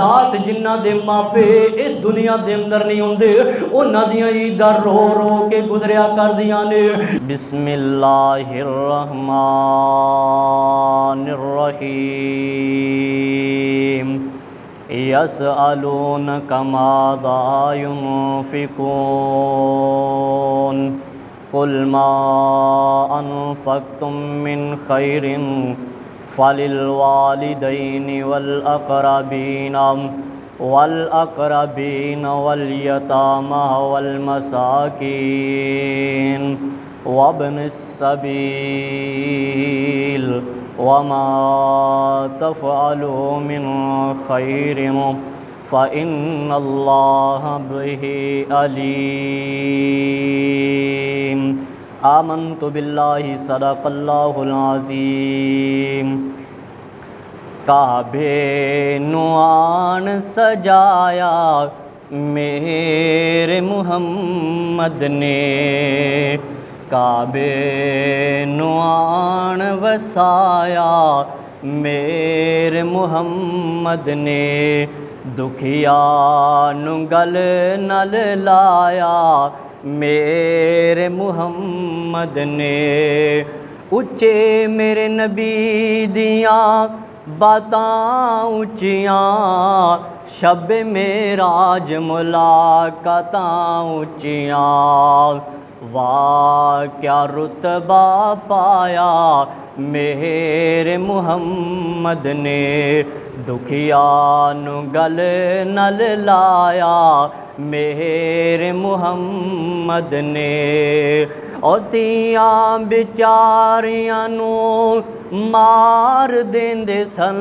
हजरात जिन्हां दे मापे इस दुनिया दे अंदर नहीं होंदे उन्हां दियां ईदां रो रो के गुजरिया करदियां ने। बिस्मिल्लाहिर्रहमानिर्रहीम यसअलूनका माज़ा युनफ़िक़ून कुल मा अनफ़क़्तुम मिन खैरिन फ़लिलवालिदैनि वल यतामा वल मसाकीन वब्निस सबील वमा तफ़अलू मिन खैरिन फ़इन्नल्लाह बिही अलीम। आमन्तु बिल्लाहि सदक़ल्लाहुल अज़ीम। काबे नुआन सजाया मेरे मुहम्मद ने, काबे नुआन वसाया मेरे मुहम्मद ने, दुखिया नु गल नल लाया मेरे मुहम्मद ने। उच्चे मेरे नबी दियां बातां उच्चियां, शब मेराज मुलाकातां उच्चियां, वाह क्या रुतबा पाया मेरे मुहम्मद ने, दुखिया नु गल नल लाया मेरे मुहम्मद ने। और तियां बेचारियां नू मार देंदे सन,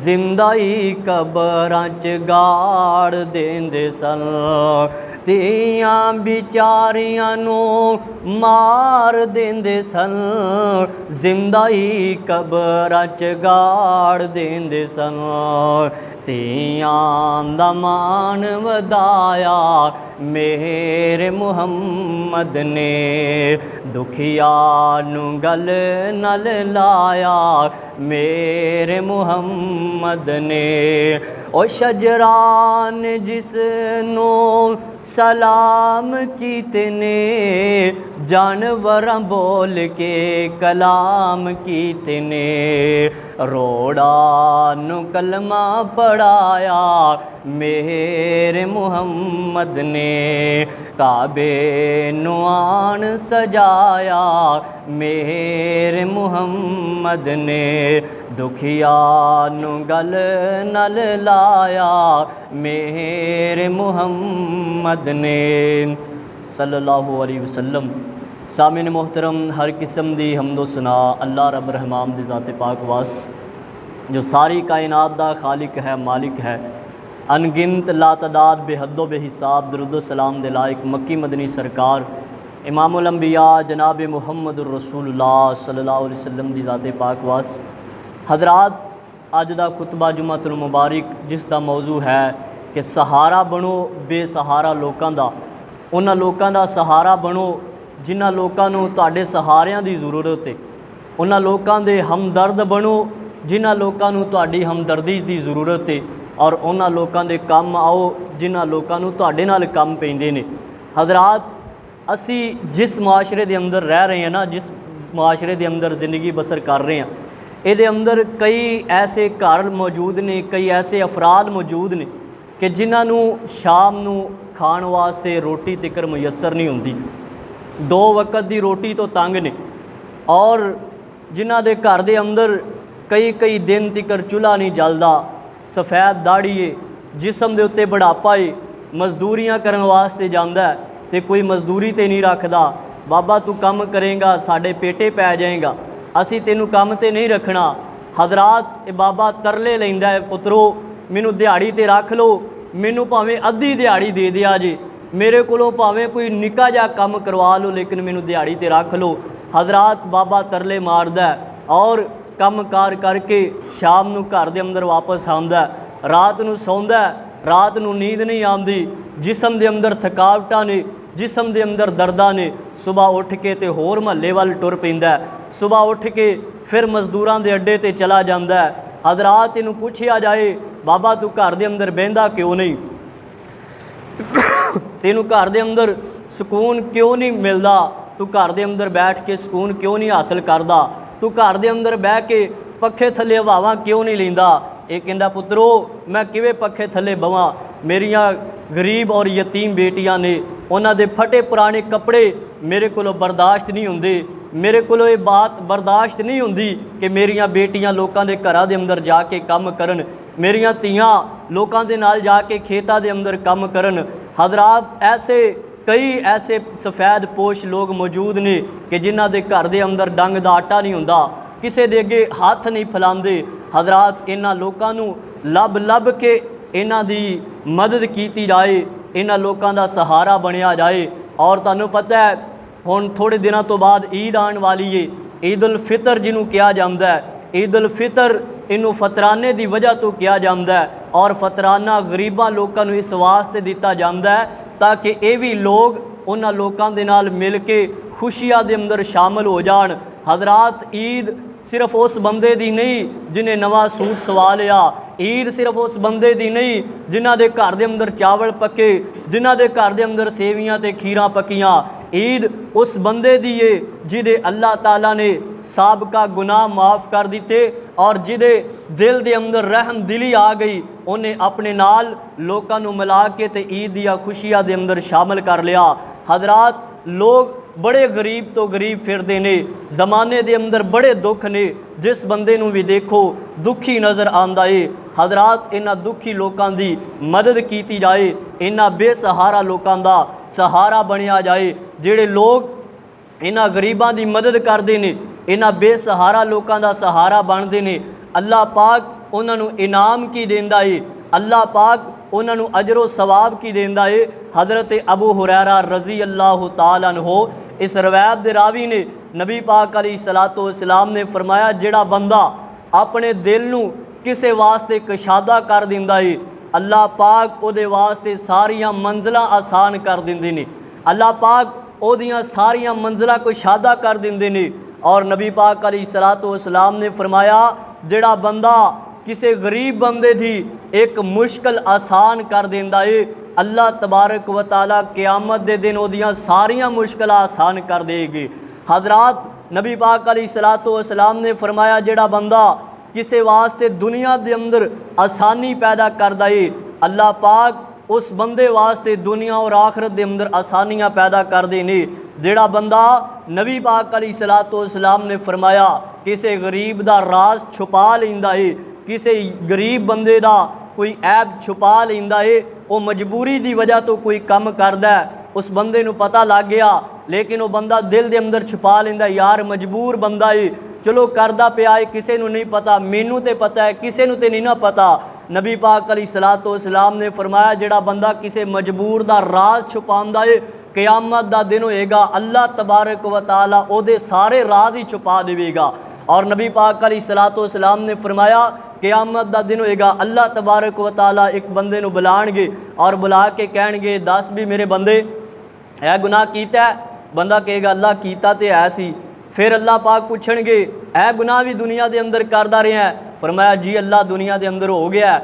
जिंदाई कबरां च गाड़ देंदे सन, तियां बेचारियां नू मार देंदे सन, जिंदाई कबरां च गाड़ देंदे सन। तियां दा मान वधाया मेरे मुहम्मद ने, दुखिया नू गल नल लाया मेरे मुहम्मद ने। ओ शजरान जिसनू सलाम कीते ने, जानवरां बोल के कलाम कीते ने, रोड़ा नू कलमा पढ़ाया मेरे मुहम्मद ने, काबे नुआन सजाया मेरे मुहम्मद ने, दुखिया नू गल नल लाया मेरे मुहम्मद ने सल्लल्लाहु अलैहि वसल्लम। सामिन मोहतरम, हर किस्म दी हम्दो सना अल्लाह रब रहमान दी ज़ाते पाक वास्ते जो सारी कायनात दा खालिक है, मालिक है, अनगिनत लातदाद बेहदो बेहिसाब दरूद सलाम दे लायक मक्की मदनी सरकार इमामुल अंबिया जनाब मुहम्मदुर रसूलुल्लाह सल्लल्लाहु अलैहि वसल्लम दी ज़ाते पाक वास्ते। हज़रात, अज दा खुतबा जुम्मतुल मुबारक जिस दा मौजू है कि सहारा बनो बेसहारा लोकां दा, उन्हां लोकां दा सहारा बनो जिन्हां लोकां नूं तुहाडे सहारियां दी ज़रूरत है, उन्हां लोकां दे हमदर्द बनो जिन्हां लोकां नूं तुहाडी हमदर्दी दी ज़रूरत है, और उन्हां लोकां दे कम आओ जिन्हां लोकां नूं तुहाडे नाल कम पैंदे ने। हज़रात, असी जिस मुआशरे दे अंदर रह रहे हैं ना, जिस मुआशरे दे अंदर ज़िंदगी बसर कर रहे हैं, ये अंदर कई ऐसे घर मौजूद ने, कई ऐसे अफराद मौजूद ने कि जिन्हां नूं शाम नूं खाण वास्ते रोटी तिकर मुयसर नहीं होंदी, दो वक्त की रोटी तो तंग ने, और जिन्हां दे घर दे अंदर कई कई दिन तिकर चूल्हा नहीं जलदा, सफ़ैद दाड़ी है, जिसम दे उत्ते बुढ़ापा है, मजदूरियां करन वास्ते जांदा है ते कोई मजदूरी ते नहीं रखदा, बाबा तू काम करेगा साडे पेटे पै जाएगा, असी तेनू काम ते नहीं रखना। हज़रात, ये बाबा तरले लैंदा है, पुत्रो मैनू दिहाड़ी ते रख लो, मैनू भावें अद्धी दिहाड़ी दे दिया जे, मेरे कोलों भावें कोई निक्का जा काम करवा लो, लेकिन मैनू दिहाड़ी ते रख लो। हज़रात, बाबा तरले मारदा है और कम कार करके शाम नूं घर दे अंदर वापस आंदा है, रात नूं सौंदा है, रात नूं नींद नहीं आती, जिसम दे अंदर थकावटां ने, जिसम दे अंदर दर्दां ने, सुबह उठ के ते होर महल्ले वाल टुर पैंदा है, सुबह उठ के फिर मजदूरां दे अड्डे ते चला जांदा है। हज़रात, इनू पूछया जाए बाबा तू घर दे अंदर बहिंदा क्यों नहीं, तेनू घर दे अंदर सुकून क्यों नहीं मिलता, तू घर दे अंदर बैठ के सुकून क्यों नहीं हासिल करदा, तू घर दे अंदर बह के पखे थले हवावां क्यों नहीं लैंदा। ये कहंदा पुत्रो मैं किवें पखे थले बवां, मेरियां गरीब और यतीम बेटियां ने, उन्हां दे फटे पुराने कपड़े मेरे कोलों बर्दाश्त नहीं हुंदे, मेरे कोलों ये बात बर्दाश्त नहीं हुंदी कि मेरियां बेटियां लोकां दे घरां दे अंदर जाके काम करन, मेरियां धीआं लोकां दे नाल जाके खेतां दे अंदर काम करन। हज़रात ऐसे कई ऐसे सफ़ैद पोश लोग मौजूद ने कि जिन्हां दे घर दे अंदर डंग दा आटा नहीं हुंदा, किसी दे अगे हथ नहीं फैलाते। हज़रात इन्हां लोकां नूं लभ लभ के इन्हां दी मदद की जाए, इन्हां लोकां दा सहारा बनिया जाए। और तुहानूं पता है हुण थोड़े दिनों तो बाद ईद आने वाली है, ईद उल फितर जिन्हों कहा जाता है, ईद उल फितर इनू फतराने की वजह तो कहा जाता है, और फतराना गरीबां लोगों को इस वास्ते दिता जाता है ताकि ये भी लोग उन्हां लोकां दे नाल मिल के खुशियां दे अंदर शामिल हो जान। हज़रात ईद सिर्फ उस बंदे दी नहीं जिन्हें नवा सूट सवा लिया, ईद सिर्फ उस बंदे दी नहीं जिन्हां दे घर दे अंदर चावल पके, जिन्हां दे घर दे अंदर सेवियां ते खीरां पकियां। ईद उस बंदे दी है जिदे अल्लाह ताला ने साबका गुनाह माफ़ कर दिते और जिदे दिल दे अंदर रहम दिली आ गई, उन्हें अपने नाल लोकां नूं मिला के ते ईद दियां खुशियां दे अंदर शामिल कर लिया। हज़रात लोग बड़े गरीब तो गरीब फिरदे ने, ज़माने दे अंदर बड़े दुख ने, जिस बंदे नूं भी देखो दुखी नज़र आंदा है। हज़रात इन्हां दुखी लोकां दी मदद की जाए, इन्हां बेसहारा लोकां दा सहारा बनिया जाए। जिहड़े लोग इन्हां गरीबां दी मदद करदे ने, इन्हां बेसहारा लोकां दा सहारा बनदे ने, अल्लाह पाक उन्हां नूं इनाम की देंदा है, अल्लाह पाक उन्हां नूं अजरो सवाब की देंदा है। हज़रत अबू हुरैरा रज़ी अल्लाह तआला अन्हो इस रवायत दे रावी ने नबी पाक अलैहिस्सलातु वस्सलाम ने फरमाया, जिहड़ा बंदा अपने दिल नूं किसे वास्ते कशादा कर दिंदा है, अल्लाह पाक उहदे वास्ते सारियां मंजिलां आसान कर दिंदे ने, अल्लाह पाक उहदियां सारियां मंजिलां कशादा कर दिंदे ने। और नबी पाक अलैहिस्सलातु वस्सलाम ने फरमाया, जिहड़ा बंदा किसी गरीब बंदे दी एक मुश्किल आसान कर देंदा है, अल्लाह तबारक व तआला क़यामत दे दिन उहदियां सारियां मुश्किलां आसान कर देगी। हज़रात नबी पाक अलैहिस्सलातु वस्सलाम ने फरमाया, जिहड़ा बंदा किसी वास्ते दुनिया दे अंदर आसानी पैदा करदा है, अल्लाह पाक उस बंदे वास्ते दुनिया और आखरत दे अंदर आसानियां पैदा कर देने। जिहड़ा बंदा नबी पाक अलैहिस्सलातु वस्सलाम ने फरमाया किसी गरीब दा राज छुपा लैंदा है, किसी गरीब बंदे दा कोई ऐब छुपा लैंदा है, वो मजबूरी की वजह तो कोई कम करदा है, उस बंदे नूं पता लग गया, लेकिन वो बंदा दिल दे अंदर छुपा लैंदा, यार मजबूर बंदा है, चलो करदा पिया है, किसी नूं नहीं पता, मैनू तो पता है, किसी नूं ते नहीं ना पता। नबी पाक अलैहिस्सलातु वस्सलाम ने फरमाया, जिहड़ा बंदा किसी मजबूर दा राज छुपांदा है, क़यामत दा दिन होएगा, अल्लाह तबारक व तआला ओहदे सारे राज ही छुपा देवेगा। और नबी पाक अलैहिस्सलातु वस्सलाम ने फरमाया, क़यामत दा दिन होएगा, अल्लाह तबारक व तआला एक बंदे नूं बुलाणगे और बुला के कहणगे, दस भी मेरे बंदे है गुनाह कीता है? बंदा कहेगा अल्लाह कीता तो है सी। फिर अल्लाह पाक पूछणगे, ऐ गुनाह भी दुनिया के अंदर करदा रहा है? फरमाया जी अल्लाह दुनिया के अंदर हो गया है।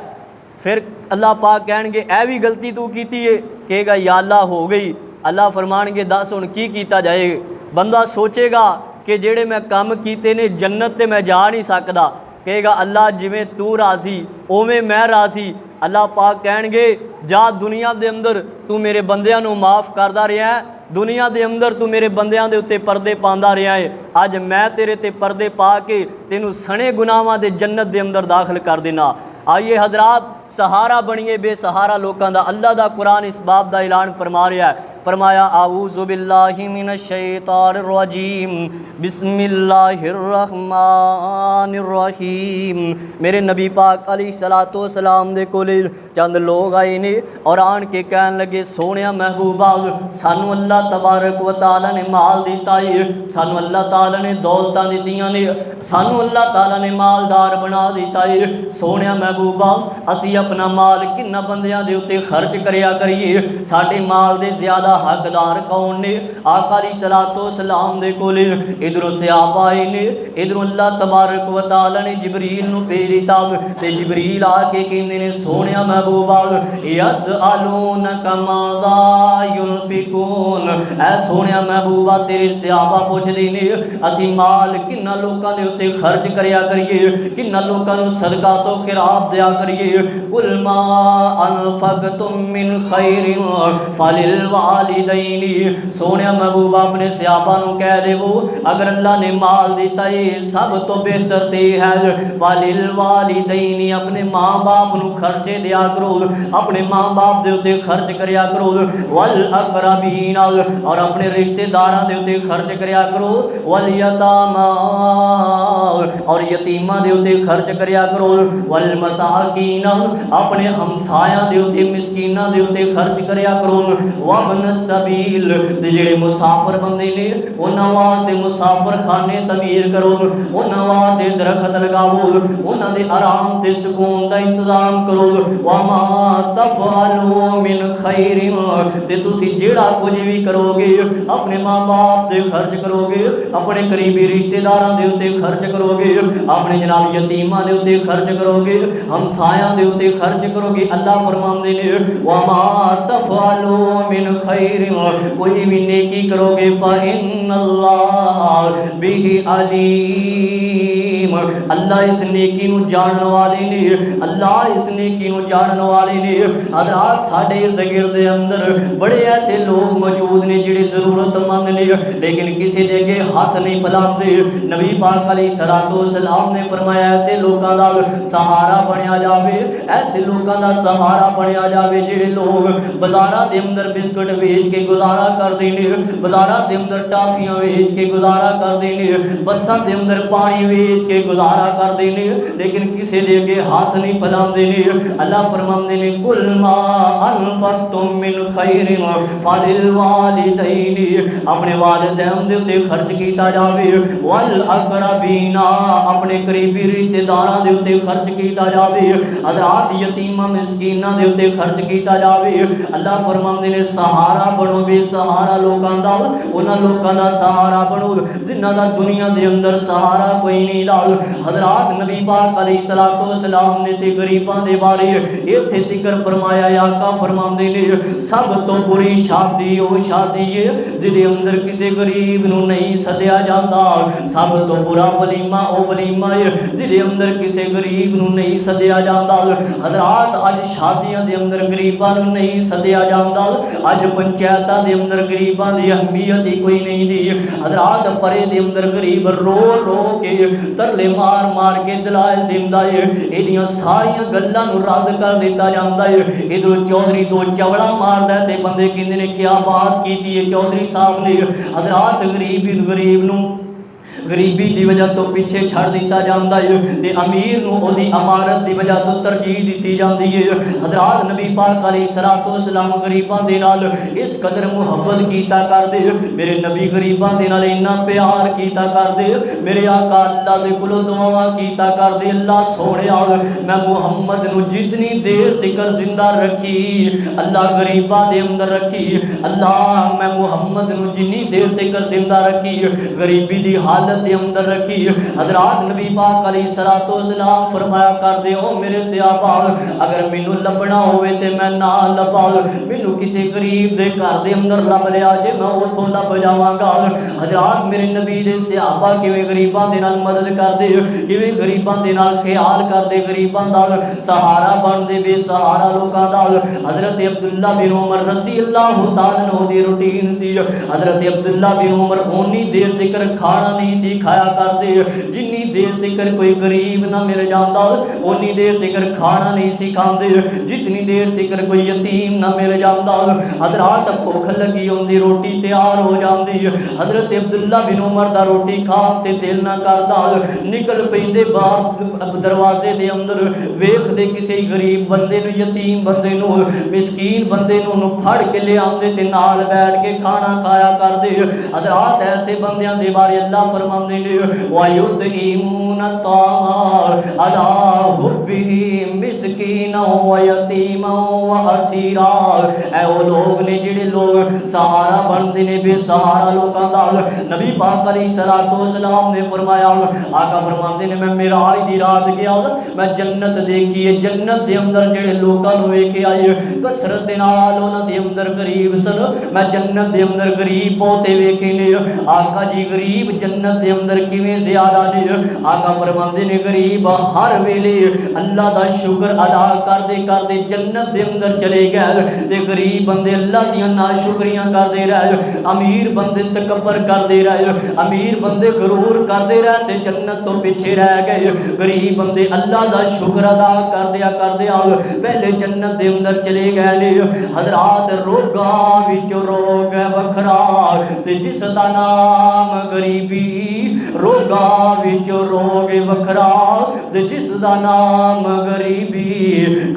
फिर अल्लाह पाक कहणगे, ऐ भी गलती तू कीती है? कहेगा या अल्लाह हो गई। अल्लाह फरमाणगे, दस हुण की कीता जाए? बंदा सोचेगा कि जेड़े मैं काम कीते ने जन्नत ते मैं जा नहीं सकदा। कहेगा अल्लाह जिवें तू राज़ी उवें मैं राज़ी। अल्लाह पाक कहणगे, जा दुनिया के अंदर तू मेरे बंदियां नूं माफ़ करदा रहा है, दुनिया के अंदर तू मेरे बंदियां दे उत्ते परदे पांदा रहा है, अज मैं तेरे ते परदे पा के तेनू सने गुनाहां दे जन्नत के अंदर दाखिल कर देना। आइए हजरात, सहारा बनिए बेसहारा लोगों का। अल्लाह दा कुरान इस बाब का ऐलान फरमा रहा है, फरमाया आऊज़ु बिल्लाहि मिनश शैतानिर रजीम बिस्मिल्लाहिर रहमानिर रहीम। मेरे नबी पाक अलैहिस्सलातु वस्सलाम दे कोल चंद लोग आए ने और आन के कहन लगे, सोहणिया महबूबा सानू अल्लाह तबारक व तआला ने माल दिता है, सानू अल्लाह ताला ने दौलतां दित्तियां ने, सानू अल्लाह ताला ने मालदार बना दिता है। सोहणिया महबूबा असी अपना माल किन्ना बंदियां दे उत्ते खर्च करिया करिए, साडे माल दे ज़्यादा हकदार कौन ने? आका अलैहिस्सलातो सलाम दे कोले इधरों सहाबा आए ने, इधरों अल्लाह तबारक व तआला ने जिबरील नूं भेज दिता ते जिबरील आके कहंदे ने सोहणिया महबूबा यसअलूनका माज़ा युनफिकून, ऐ सोहणिया महबूबा तेरे सहाबा पुछदे ने असी माल किन्ना लोकां दे उत्ते खर्च करया करिए, किन्ना लोकां नूं सदका तो खिराब दिया करिए। कुल मा अनफकतुम मिन खैरिन फलिल वालिदैनी, सोहणिया महबूबा अपने सहाबा नूं कह देवो अगर अल्लाह ने माल दिता है सब तो बेहतर ते है फलिल वालिदैनी, अपने माँ बाप नूं खर्चे दिया करो, अपने माँ बाप दे उत्ते खर्च करया करो। वल अकरबीन, और अपने रिश्तेदारां दे उत्ते खर्च करया करो। वल यतामा, और यतीमां दे उत्ते खर्च करया करो। वल मसाकीन, अपने हमसायां दे उत्ते मिसकीनां दे उत्ते खर्च करया करो। वबन सबील, ते जेड़े मुसाफिर बंदे ने उन्हां वास्ते मुसाफिर खाने तमीर करो, उन्हां वास्ते दरखत लगाओ, उन्हां दे आराम ते सुकून दा इंतजाम करो। वमा तफअलू मिन खैरिन, ते तुसी जेड़ा कुछ भी करोगे अपने माँ बाप दे खर्च करोगे, अपने करीबी रिश्तेदारां दे उत्ते खर्च करोगे, अपने जनाब यतीमां दे उत्ते खर्च करोगे, हमसायां दे उत्ते खर्च करोगे। अल्लाह फरमांदे ने वमा तफअलू मिन खैरिन, कोई भी नेकी करोगे फइन्नल्लाह बिही अलीम, अल्लाह इस नेकी नूं जानन वाले ने, अल्लाह इस नेकी नूं जानन वाले ने। हज़रात साडे इर्द गिर्द दे अंदर बड़े ऐसे लोग मौजूद ने जिहड़े ज़रूरतमंद ने लेकिन किसी दे अगे हाथ नहीं फैलाते। नबी पाक अलैहिस्सलातो सलाम ने फरमाया ऐसे लोगों का सहारा बनया जावे, ऐसे लोगों का सहारा बनया जावे जिहड़े लोग बाजारां दे अंदर बिस्कुट वेच के गुजारा करदे ने, बाजारां दे अंदर टाफियां वेच के गुजारा करदे ने, बसां दे अंदर पानी वेच के गुजारा करदे ने लेकिन किसी दे अगे हाथ नहीं फैलांदे ने। अल्लाह फरमांदे ने कुल मा अनफकतुम मिन खैरिन फलिल वालिदैनी, अपने वालिदैन दे उत्ते खर्च कीता जावे। वल अकरबीना, अपने करीबी रिश्तेदारां दे उत्ते खर्च कीता जावे। हज़रात यतीमां मिसकीनां दे उत्ते खर्च कीता जावे। अल्लाह फरमांदे ने सहारा बनो, बेसहारा लोकां दा उन्हां लोकां दा सहारा बनो जिन्हां दा दुनिया दे अंदर सहारा कोई नहीं दा। हज़रात नबी पाक अलैहिस्सलातो सलाम ने ते गरीबां दे बारे इत्थे जिक्र फरमाया। आका फरमांदे ने सब तो बुरी शादी ओ शादी है जिहदे अंदर किसी गरीब नूं नहीं सद्या जांदा, सब तो बुरा वलीमा ओ वलीमा है जिहदे अंदर किसी गरीब नूं नहीं सद्या जांदा। हज़रात अज शादियां दे अंदर गरीबां नूं नहीं सद्या जांदा, अज पंचायतां दे अंदर गरीबां दी अहमियत ही कोई नहीं दी। हज़रात परे दे अंदर गरीब रो रो के तरले मार मार के दलाल दिंदा है, इहदियां सारियां गल्लां नूं रद्द कर दिता जांदा है। इधरों चौधरी दो चवड़ा मारदा ते बंदे कहंदे ने क्या बात कीती है चौधरी साहब ने। हज़रात गरीब नूं गरीबी की वजह तो पीछे छड़ दिता जाता है ते अमीर नूं ओदी अमारत की वजह तो तरजीह दी जाती है। हज़रात नबी पाक अलैहिस्सलातो सलाम गरीबां दे नाल इस कदर मुहब्बत कीता करदे, मेरे नबी गरीबां दे नाल इन्ना प्यार कीता करदे, मेरे आका अल्लाह दे कोलों दुआवां कीता करदे अल्लाह सोहणिया मैं मुहम्मद नूं जितनी देर तिकर जिंदा रखी अल्लाह गरीबां दे अंदर रखी, अल्लाह मैं मुहम्मद नूं जिन्नी देर तिकर जिंदा रखी गरीबी दी हालत दे अंदर रखी। हज़रात नबी पाक अलैहिस्सलातो सलाम फरमाया करदे ओ मेरे सहाबा अगर मैनू लभना होवे ते मैं ना लभा, मैनू किसी गरीब दे घर दे अंदर लभ लिया जे मैं उत्थों लभ जावांगा। हज़रात मेरे नबी दे सहाबा किवें गरीबां दे नाल मदद करदे, किवें गरीबां दे नाल ख्याल करदे, गरीबां दा सहारा बनदे, बेसहारा लोकां दा। हज़रत अब्दुल्ला बिन उमर रज़ियल्लाहु तआला अन्हु दी रूटीन सी, हज़रत अब्दुल्ला बिन उमर उन्नी देर तक खाना नहीं सी खाया करदे जिन्नी देर तक कोई गरीब ना मिल जाता, उन्नी देर तक खाना नहीं सी खाते जितनी देर तक कोई यतीम ना मिल जाता। हज़रात भुख लगी होंदी रोटी तैयार हो जाती, हज़रत अब्दुल्ला बिन उमर दा रोटी खाण ते दिल ना करता, निकल पैंदे बाहर दरवाजे दे अंदर वेखदे किसी गरीब बंदे नूं, यतीम बंदे नूं, मिसकीन बंदे नूं फड़ के ले आंदे ते नाल बैठ के खाना खाया करदे। हज़रात ऐसे बंदियां दे बारे अल्लाह फरमांदे ने वायुतईमून तामा अला हुब्बिही मिस्कीना व यतीमा व असीरा। ऐ वो लोग ने जिहड़े लोग सहारा बनते ने बेसहारा लोगों का। नबी पाक अलैहिस्सलाम ने फरमाया, आका फरमाते ने मैं मेराज दी रात गया, मैं जन्नत देखी है। जन्नत के अंदर जिहड़े लोगों को वेखे आई कसरत दे नाल उन्हां दे अंदर गरीब सन। मैं जन्नत के अंदर गरीब बहुते वेखे ने। आका जी गरीब जन्नत के अंदर किवें ज़्यादा ने। आका फरमाते ने गरीब हर वेले अल्लाह का शुक्र अदा करते करते जन्नत के अंदर चले गए, ते गरीब बंदे अल्लाह दियां नाशुक्रियां करते रहे। अमीर बंदे तकबर करते रहे, अमीर बंदे गरूर करते रहे ते जन्नत तो पीछे रह गए। गरीब बंदे अल्लाह का शुक्र अदा करदिया करदिया पहले जन्नत के अंदर चले गए ने। हजरात रोगा विच रोग वखरा ते जिसदा नाम गरीबी, रोगा विच रोग वखरा ते जिसदा नाम गरीबी।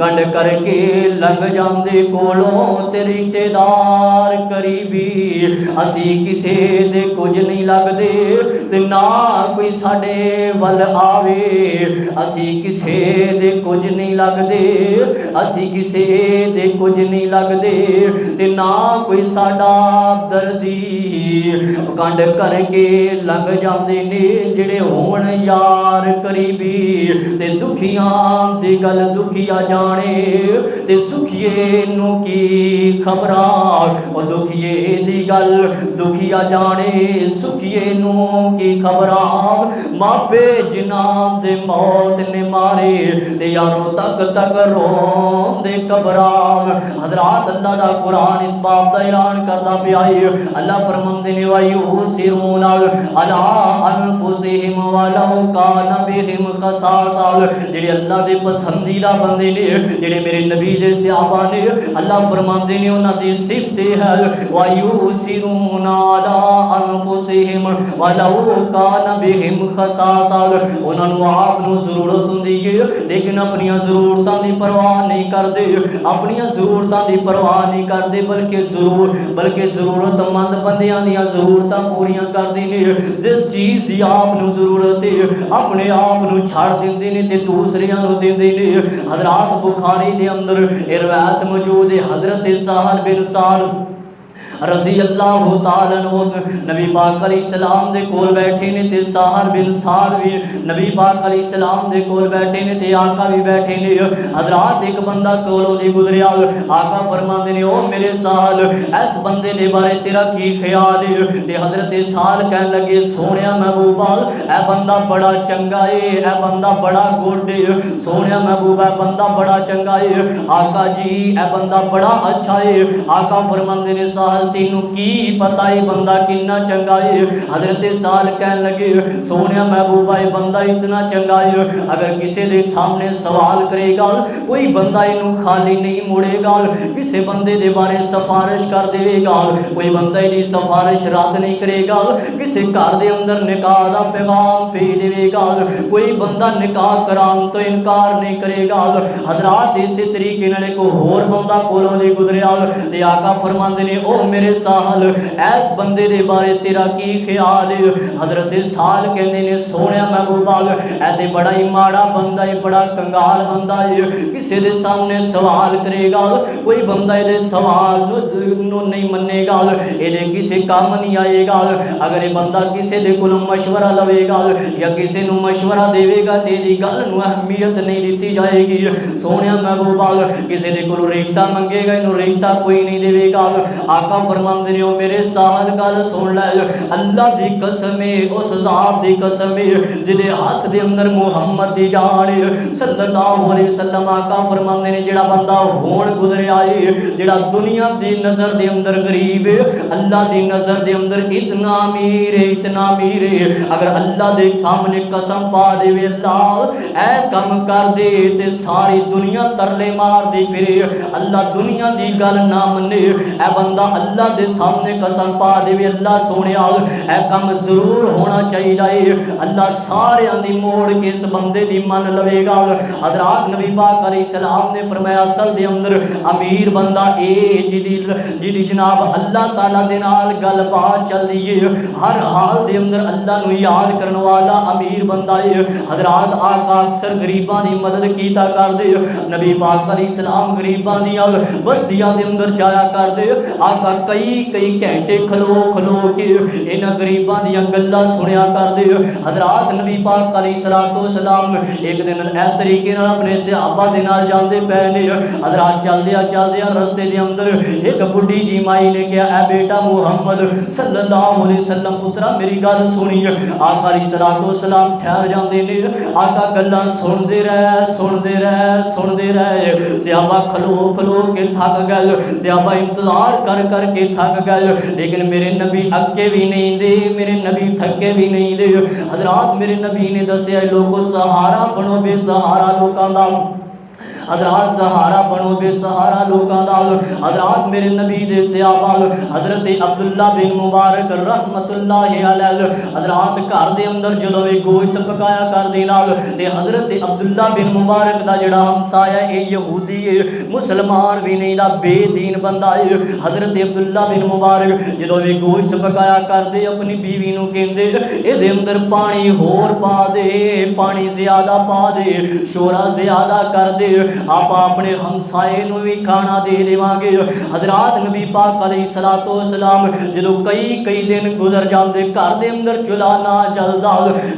कंड करके लंघ जांदे कोलों ते रिश्तेदार करीबी। असी किसे दे कुछ नहीं लगदे ते ना कोई साडे वल आवे। असी किसे दे कुछ नहीं लगदे, असी किसे दे कुछ नहीं लगदे ते ना कोई साडा दर्दी। कंड करके लंघ जांदे ने जिहड़े होण यार करीबी। ते दुखियां दी गल दुखिया जाने ते सुखिए नूं की खबरां। ओ दुखिए दी गल दुखिया जाने सुखिए नूं की खबरां। मापे जिन्हां दे मौत ने मारे ते यारों तक तक रोंदे कबरां। हजरात अल्लाह दा कुरान इस बात दा ऐलान करदा पिया है। अल्लाह फरमांदे ने वयुसिरूना अला अनफुसिहिम वलौ काना बिहिम खसासा। जेड़े अल्लाह दे पसंदीदा बंदे ने, जेड़े मेरे नबी दे सहाबा ने, अल्लाह फरमांदे ने उन्हां दी सिफत है वयुसिरूना अला अनफुसिहिम वलौ काना बिहिम खसासा। उन्हां नूं आप नूं जरूरत हुंदी है लेकिन अपनी जरूरतां दी परवाह नहीं करदे, अपनी जरूरतां दी परवाह नहीं करदे, बल्कि जरूरतमंद बंदियां दी जरूरतां पूरियां करदे ने। जिस चीज़ दी आप नूं जरूरत है अपने आप नूं छड़ दिंदे ने ते दूसरियां नूं दिंदे ने। हजरात बुखारी दे अंदर रिवायत मौजूद है, हजरत सहल बिन साद रज़ी अल्लाह तआला अन्हु नबी पाक अलैहिस्सलाम दे कोल बैठे ने ते सहल बिन साद भी नबी पाक अलैहिस्सलाम दे कोल बैठे ने ते आका भी बैठे ने। हजरात एक बंदा कोलों दी गुजरिया, आका फरमांदे ने ओ मेरे सहल इस बंदे दे बारे तेरा की ख्याल है? ते हजरत सहल कहन लगे सोहणिया महबूबा ए बंदा बड़ा चंगा है, ए बंदा बड़ा गुड है। सोहणिया महबूबा ए बंदा बड़ा चंगा है। आका जी ए बंदा बड़ा अच्छा है। आका फरमांदे ने सहल तेनू की पता है बंदा कितना चंगा है? हजरत साल कहन लगे सोहणिया महबूबा ये बंदा इतना चंगा है अगर किसी के सामने सवाल करेगा कोई बंदा इनू खाली नहीं मुड़ेगा, किसी बंदे के बारे सिफारिश कर देगा, कोई बंदा इहदी सिफारिश रद्द नहीं करेगा, किसी घर के अंदर निकाह का पैगाम भेज देगा, कोई बंदा निकाह कराने तो इनकार नहीं करेगा। हजरात इसी तरीके नाल एक होर बंदा कोलों नहीं गुजरिया ते आका फरमांदे ने ओ मेरे साहल ऐस बंदे दे बारे तेरा की ख्याल है? हजरत साल कहने ने सोहणिया महबूबा ऐ ते बड़ा ही माड़ा बंदा है, बड़ा कंगाल बंदा है। किसी दे सामने सवाल करेगा कोई बंदा ये सवाल नूं नहीं मनेगा, ये किसी काम नहीं आएगा। अगर ये बंदा किसी दे कोलों मशवरा लवेगा या किसी नूं मशवरा देवेगा तो ये गल नूं अहमियत नहीं दी जाएगी। सोहणिया महबूबा किसी दे कोलों रिश्ता मंगेगा इनू रिश्ता कोई नहीं देवेगा। आका फरमांदे ने मेरे साहल गल सुन लै, अल्लाह दी कसम है, उस ज़ात दी कसम है जिहदे हाथ दे अंदर मुहम्मद दी जान है सल्लल्लाहु अलैहि वसल्लम। आका फरमांदे ने जेड़ा बंदा होण गुजरिया है, जेड़ा दुनिया दी नज़र दे अंदर गरीब है, अल्लाह दी नज़र दे अंदर इतना अमीर है, इतना अमीर है। अगर अल्लाह दे सामने कसम पा देवे अल्लाह ऐ कम कर दे ते सारी दुनिया तरले मार दी फिरे, अल्लाह दुनिया दी गल ना मने, ऐ बंदा अल्लाह अल्लाह के सामने कसम पा देवे अल्लाह सोने ऐ काम जरूर होना चाहिए, अल्लाह सारियां दी मोड़ के इस बंदे दी मन लवेगा। हज़रात नबी पाक अलैहिस्सलाम ने फरमाया असल दे अंदर अमीर बंदा ए जिदी जनाब अल्लाह ताला दे नाल गलबात चलदी है, हर हाल दे अंदर अल्लाह नू याद करने वाला अमीर बंदा है। हज़रात आका अक्सर गरीबां दी मदद कीता करदे, नबी पाक अलैहिस्सलाम गरीबां दी बस्तियां दे अंदर जाया करदे, आका कई घंटे खलो के इन्हां गरीबां दियां गल्लां सुनिया करदे। हज़रात नबी पाक अलैहिस्सलाम एक दिन इस तरीके नाल अपने सहाबा दे नाल जांदे पए ने। हज़रात चलदियां रस्ते दे अंदर एक बुढ़ी जी माई ने कहा ऐ बेटा मुहम्मद सल्लल्लाहु अलैहि वसल्लम पुत्रा मेरी गल सुनी। आका अलैहिस्सलाम ठहर जांदे ने, आका गल्लां सुनदे रहे। सहाबा खलो के थक गए, सहाबा इंतजार कर के थक गए, लेकिन मेरे नबी अक्के भी नहीं दे, मेरे नबी थके भी नहीं दे। हज़रात मेरे नबी ने दसिया लोगों सहारा बनो बेसहारा लोगों का, हज़रात सहारा बनो बेसहारा लोगों का। हज़रात मेरे नबी दे सहाबा हज़रत अब्दुल्ला बिन मुबारक रहमतुल्लाहि अलैह हज़रात घर दे अंदर जदों भी गोश्त पकाया करदे नाल ते हज़रत अब्दुल्ला बिन मुबारक दा जिहड़ा हमसाया है यहूदी है, मुसलमान भी नहीं दा बेदीन बंदा है। हज़रत अब्दुल्ला बिन मुबारक जदों भी गोश्त पकाया करदे अपनी बीवी नूं कहंदे इहदे अंदर पानी होर पा दे, पानी ज़्यादा पा दे, शोरा ज़्यादा कर दे, आप अपने हमसाए नूं भी खाना दे देवांगे। हज़रात नबी पाक अलैहिस्सलाम जदों कई दिन गुजर जाते घर के अंदर चुला ना चलता,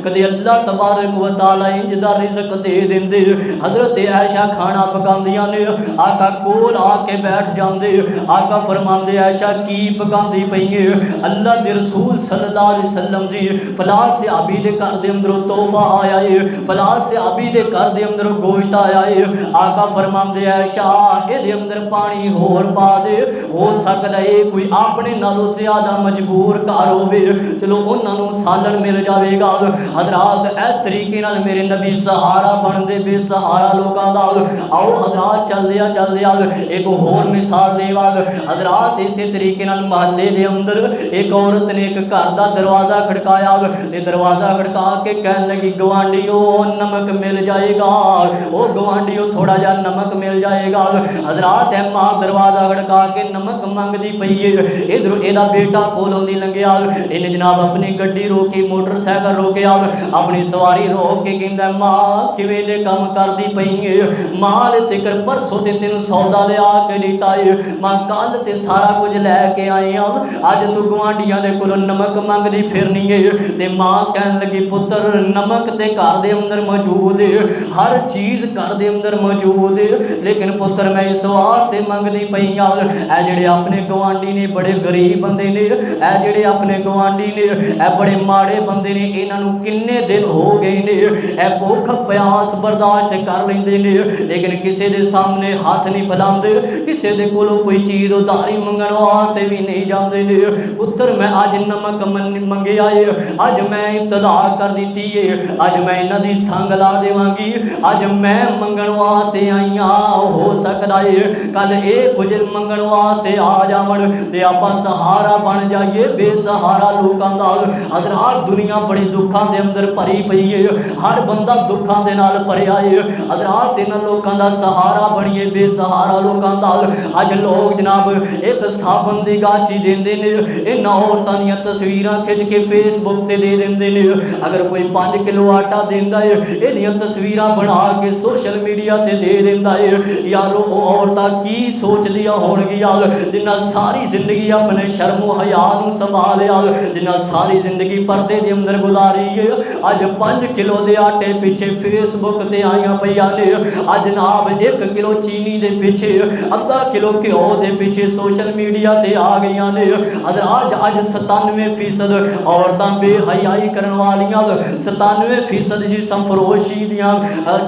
कदे अल्लाह तबारक व तआला इंज दा रिज़्क दे देंदे। हज़रत आयशा खाना पकांदियां ने, आका कोल आके बैठ जाते, आका फरमांदे आयशा की पकांदी पई है? अल्लाह दे रसूल सल्लल्लाहु अलैहि वसल्लम जी फला सहाबी दे घर दे अंदरों तोहफा आया है, फला सहाबी दे घर दे अंदरों गोश्त आया है। आका फरमांदे आयशा इहदे अंदर पानी होर पा दे, हो सकदा है कोई अपने नालों ज्यादा मजबूर घर होवे, चलो उन्हां नूं सालन मिल जाएगा। हज़रात इस तरीके नाल मेरे नबी सहारा बनदे बेसहारा लोगों का। आओ हज़रात चलदिया एक होर मिसाल देवा। हज़रात इसे तरीके नाल महल्ले दे अंदर एक औरत ने एक घर का दरवाज़ा खड़काया, दरवाज़ा खड़का के कहन लगी गवांढियों नमक मिल जाएगा, ओ गवांढियों थोड़ा जा नमक मिल जाएगा। हज़रात है माँ दरवाज़ा खड़का के नमक मंगदी पई है, इधरों एदा बेटा कोलों दी लंघिया, इन्हें जनाब अपनी गड्डी रोकी, मोटरसाइकिल रोकिया, अपनी सवारी रोक के कहंदा माँ किवें दे काम करदी पई है, माल तिकर परसों ते तेनू सौदा लिया के दिता है, माँ कल ते सारा कुछ लैके आई हाँ, अज तू गुआंढियां दे कोलों नमक मंगदी फिरनी है। ते माँ कहन लगी पुत्र नमक ते घर दे अंदर मौजूद है, हर चीज़ घर दे अंदर मौजूद है, लेकिन पुत्र मैं इस वास्ते मंगदी पई आ, ऐ जेड़े अपने गवांढी ने बड़े गरीब बंदे ने, ऐ जेड़े अपने गवांढी ने ऐ बड़े माड़े बंदे ने, इन्हां नूं किन्ने दिन हो गए ने, ऐ भुख प्यास बर्दाश्त कर लेंदे ने, लेकिन किसी दे सामने हाथ नहीं फैलांदे, किसी दे कोलों कोई चीज़ उधारी मंगण वास्ते भी नहीं जांदे ने। पुत्र मैं अज नमक मंगिया है, अज मैं इब्तदा कर दी है, अज मैं इन्हां दी संग ला देवांगी, अज मैं मंगण वास्ते आई हाँ, हो सकता है कल ये कुछ मंगण वास्ते आ जावन ते आपां सहारा बन जाइए बेसहारा लोगों का। हज़रात दुनिया बड़ी दुखों के अंदर भरी पई है, हर बंदा दुखों के नाल भरिया है। हज़रात इन्हां लोगों का सहारा बनिए बेसहारा लोगों का। अज लोग जनाब एक साबन की गाची देंदे ने, इन्हां औरतां दीयां तस्वीरां खिंच के फेसबुक ते दे देंदे ने, अगर कोई 5 किलो आटा देंदा है इहदियां तस्वीरां बना के सोशल मीडिया ते दे देंदा है। यारो वो औरतां की सोचदियां होणगियां जिन्हां सारी जिंदगी अपने शर्मो हया नूं संभालिया, जिन्हां सारी जिंदगी पर्दे दे अंदर गुजारी है, अज 5 किलो दे आटे पिछे फेसबुक ते आईयां पईयां ने, अज जनाब 1 किलो चीनी दे पिछे, अद्धा किलो घ्यो दे पिछे सोशल मीडिया ते आ गईयां ने। अज 97% औरतां बेहयाई करन वालियां, 97% जिस्म फरोशी दियां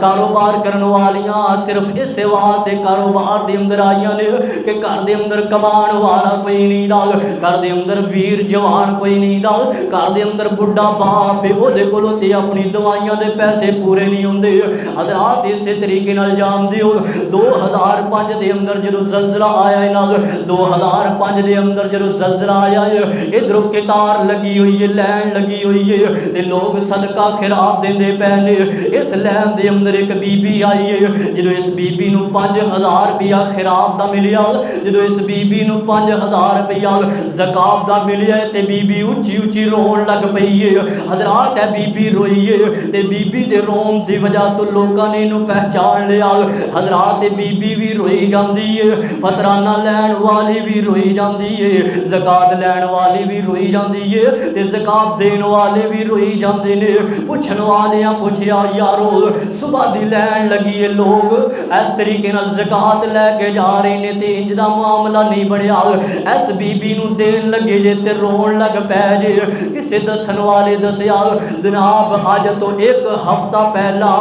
कारोबार करन वालियां सिर्फ इस वास्ते कारोबार दे अंदर आईयां ने कि घर दे अंदर कमाण वाला कोई नहीं दा, घर दे अंदर वीर जवान कोई नहीं दा, घर दे अंदर बुढ़ा बाप है ओहदे कोलों ते अपनी दवाइयां दे पैसे पूरे नहीं होंदे। हज़रात इस तरीके नाल जानदे हो 2005 दे अंदर जदों ज़लज़ला आया है ना, 2005 दे अंदर जदों ज़लज़ला आया है, इधरों कतार लगी हुई है, लैन लगी हुई है ते लोग सदका खिराब देंदे पे ने। इस लैन दे अंदर एक बीबी आई है, जदों इस बीबी नूं 5000 रुपया खिराब दा मिलिया, जदों इस बीबी नूं 5000 रुपया ज़कात दा मिलिया ते बीबी उच्ची उच्ची रोन लग पई है। हज़रात है बीबी रोई है ते बीबी दे रोन दी वजह तो लोगों ने इनू पहचान लिया। हज़रात बीबी भी रोई जाती है, फतराना लैन वाली भी रोई जाती है, ज़कात लैन वाली भी रोई जाती है ते ज़कात देन वाले भी रोई जाते ने। पुछन वाले पुछया यारो सुबह दी लैन लगी है, लोग इस तरीके नाल ज़कात लैके जा रहे ने ते इंज दा मामला नहीं बनया। इस बीबी नूं देन लगे जे ते रोन लग पै जे। किसे दसन वाले दसिया जनाब अज तो एक हफ्ता पहला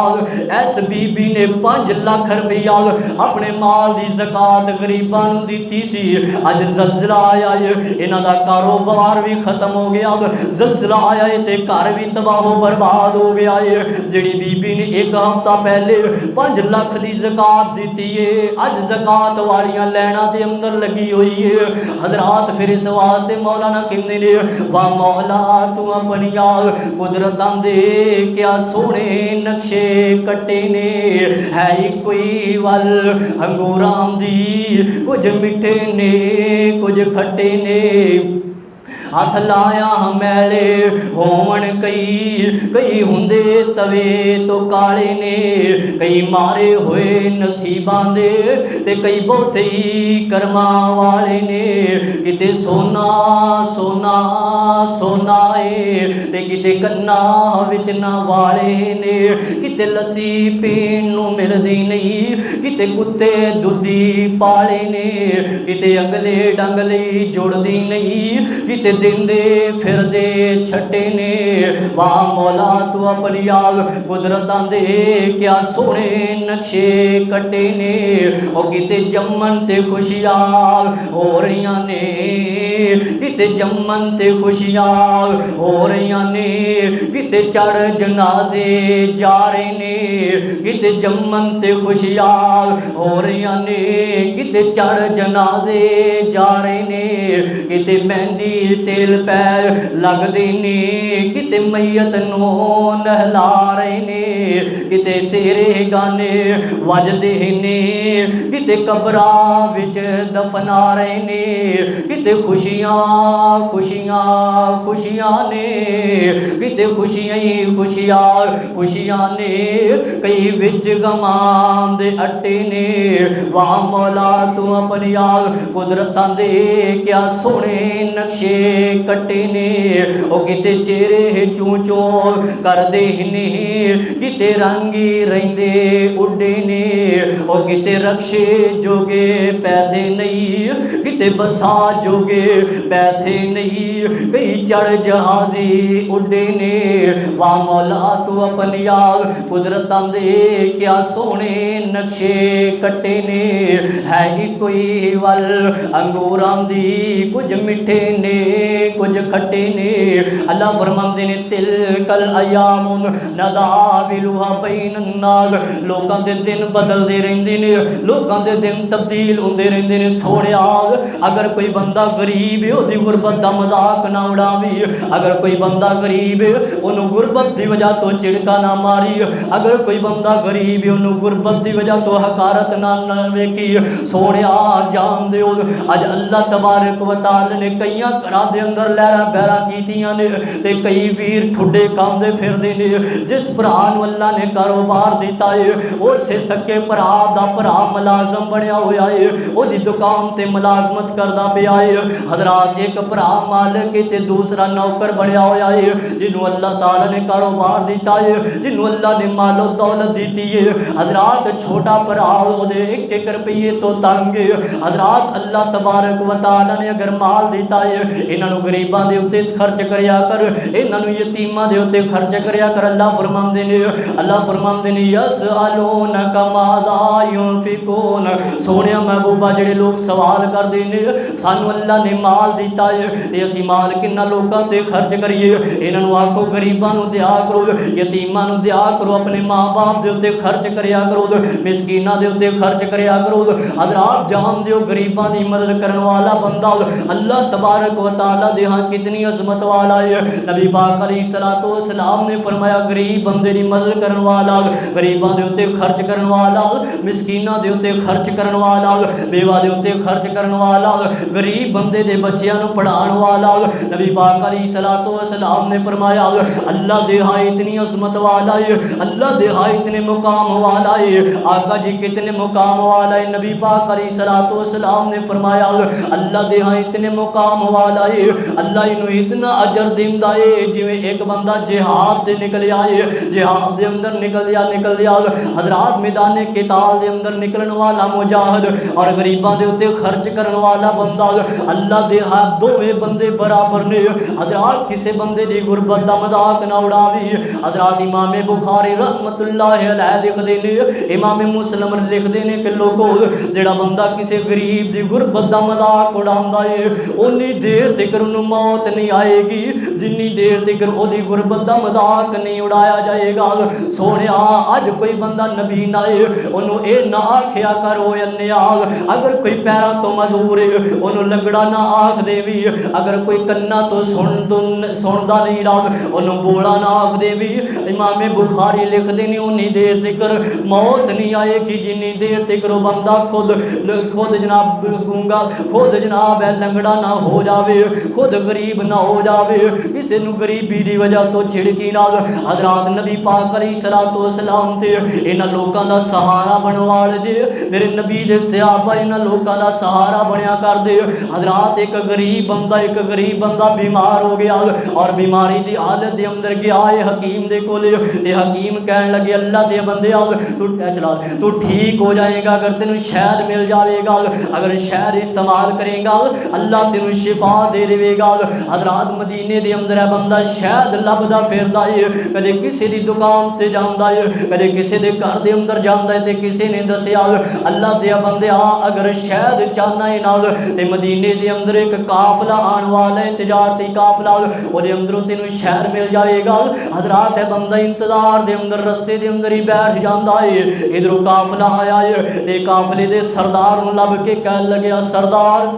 इस बीबी ने 5 लाख रुपया अपने माल की ज़कात गरीबां नूं दित्ती सी। अज ज़लज़ला आया है, इन्हां दा कारोबार भी खत्म हो गया, ज़लज़ला आया है ते घर भी तबाह बर्बाद हो गया है। जिहड़ी बीबी ने एक हफ्ता पहले 5 लाख की ज़कात दी है, अज ज़कात वालियां लैना के अंदर लगी हुई है। हज़रात फिर इस वास्ते मौलाना कहते ने वाह मौला तू अपनी कुदरतां दे क्या सोने नक्शे कटे ने। है कोई वल अंगूरां दी कुछ मिठे ने कुछ खट्टे ने। हथ लाया मैले होवन कई हुंदे तवे तो काले ने। कई मारे हुए नसीबां दे ते कई बहुते ही कर्मा वाले ने। किते सोना सोना सोना है ते किते कन्ना विच ना वाले ने। किते लस्सी पीण नूं मिलदी नहीं, किते कुत्ते दुधी पाले ने। किते अगले डंगले जुड़दी नहीं, किते दिंदे फिरदे छट्टे ने। वाह मौला तू अपनी कुदरतां दे क्या सोने नक्शे कटे ने। ओ किते जम्मन ते खुशियां हो रही ने, किते जम्मन ते खुशियां हो रही ने। किते चढ़ जनाजे जा रहे ने, किते जम्मन ते खुशियां हो रही ने। किते चढ़ जनाजे जा रहे ने, किते मेहंदी तेल पै लगदे ने। किते मैयत नूं नहला रहे ने, किते सेरे गाने वजदे ने। किते कबरां विच दफना रहे ने, किते खुशियां खुशियां खुशियां ने। किते खुशियां ही खुशियां खुशियां ने। कई विच गमां दे अट्टे ने। वाह मौला तू अपनी कुदरतां दे क्या सोने नक्शे कटे ने। ओ किते चेहरे चूं चूं करदे ने, किते रंगी रहिंदे उड्डे ने। ओ किते रक्शे जोगे पैसे नहीं, किते बसा जोगे पैसे नहीं। कई चढ़ जहाज़ी उड्डे ने। वाह मौला तू अपनी कुदरतां दे क्या सोने नक्शे कटे ने। है ही कोई वल अंगूरां दी कुछ मिठे ने कुछ खट्टे ने। अल्लाह फरमांदे ने तिल कल अयामुन नदाविलुहा बैनन नास। लोकां दे दिन बदलदे रहिंदे ने, लोकां दे दिन तब्दील होंदे रहिंदे ने। सोहणिया अगर कोई बंदा गरीब है ओदी गुरबत दा मजाक ना उड़ावी। अगर कोई बंदा गरीब है ओनू गुरबत दी वजह तो चिड़का ना मारी। अगर कोई बंदा गरीब है ओनू गुरबत दी वजह तो हकारत ना वेखी। सोहणिया जान दे अज अल्लाह तबारक व तआला ने कईयां घरां दे अंदर लहरां पैरां कीतियां ने ते कई वीर ठुड्डे खांदे फिरदे ने। जिस भरा नूं अल्लाह ने कारोबार दिता है उसे सके भरा दा भरा मुलाजम बनया होया है, ओदी दुकान ते मुलाजमत करदा पिया है। हज़रात एक भरा मालिक ते दूसरा नौकर बनया होया है। जिन्हों अल्लाह ताला ने कारोबार दिता है, जिन्हों अल्लाह ने मालो दौलत दी है। हज़रात छोटा भरा ओदे 1-1 रुपये तो तंग है। हज़रात अल्लाह तबारक व तआला ने अगर माल दिता है इन्हों गरीबों के उत्ते खर्च करिया कर, इन्हों यतीमां के उत्ते खर्च करिया कर। अल्लाह फरमाते ने यस अलोन कमादा युनफिकून, सोने महबूबा जेडे लोग सवाल करते हैं सानू अल्लाह ने माल दिता है तो असी माल किन्ना लोगों ते खर्च करिए। इन्हों आखो गरीबों दिया करो, यतीमां दिया करो, अपने माँ बाप के उत्ते खर्च करिया करो, मिसकीनां के उत्ते खर्च करिया करो। हज़रात जान दियो गरीबों की मदद करने वाला बंदा अल्लाह तबारक व तआला दे हां कितनी अजमत वाला है। नबी पाक अलैहिस्सलातु वस्सलाम ने फरमाया गरीब बंदे की मदद करने वाला, गरीबों के उत्ते खर्च करने वाला, मिसकीनां के उत्ते खर्च करने वाला, बेवा के उत्ते खर्च करने वाला, गरीब बंदे के बच्चों को पढ़ाने वाला। नबी पाक अलैहिस्सलातु वस्सलाम ने फरमाया अल्लाह दे हां इतनी अजमत वाला है, अल्लाह दे हां इतने मुकाम वाला है। आका जी कितने मुकाम वाला है। नबी पाक अलैहिस्सलातु वस्सलाम ने फरमाया अल्लाह दे हां इतने मुकाम वाला है, अल्लाह इन्हू इतना अजर दिंदा है जिवें एक बंदा जिहाद से निकल आए, जिहाद के अंदर निकल गया हज़रात मैदान किताल के अंदर निकलने वाला मुजाहिद और गरीबों के उत्ते खर्च करने वाला बंदा अल्लाह दे हां दोवें बंदे बराबर ने। हज़रात किसी बंदे की गुरबत का मजाक ना उड़ावी। हज़रात इमाम बुखारी रहमतुल्लाह अलैह लिखते हैं, इमाम मुस्लिम लिखते हैं कि लोगों जेड़ा बंदा किसी गरीब की गुरबत का मजाक उड़ाता है उन्नी देर तक उन्होंने मौत नहीं आएगी जिन्नी देर तक वो गुरबत का मजाक नहीं उड़ाया जाएगा। सोने अज कोई बंदा नबी ना है उन्होंने ये ना आख्या करो अन्या, अगर कोई पैरों तो मजबूर है उन्होंने लगड़ा ना आख दे भी, अगर कोई कन्ना तो सुनता नहीं रहा उन्होंने बोला ना आख दे भी। इमाम बुखारी लिखते नहीं उन्नी देर तक मौत नहीं आएगी जिन्नी देर तक वो बंदा खुद जनाब गूंगा, खुद जनाब है लंगड़ा ना हो जाए, खुद गरीब ना हो जाए, किसी को गरीबी की वजह तो छिड़की ना। हज़रात नबी पाक अलैहिस्सलातु वस्सलाम थे इन्हां लोगों का सहारा बनवा दे, मेरे नबी दे सहाबा इन्हां लोगों का सहारा बनया कर दे। हज़रात एक गरीब बंदा बीमार हो गया और बीमारी की हालत के अंदर गया है हकीम दे कोल, हकीम कहन लगे अल्लाह दे बंदे तू ठीक हो जाएगा अगर तेन शहद मिल जाएगा, अगर शहद इस्तेमाल करेगा अल्लाह तेन शिफा दे देगा। हज़रात मदीने के अंदर है बंदा शहद लभदा फिरदा है, कदे किसी की दुकान से जाता है, कदे किसी के घर के अंदर जाता है तो किसी ने दसिया अल्लाह दे बंदे अगर शहद चाहना है नाल ते मदीने के अंदर एक काफला आने वाला है, तजारती काफला, वो अंदरों तेन शहर मिल जाएगा। हज़रात है बंदा इंतजार के अंदर रस्ते के अंदर ही बैठ जाता है, इधरों काफला आया है, काफले के सरदार लब के कह लगे सरदार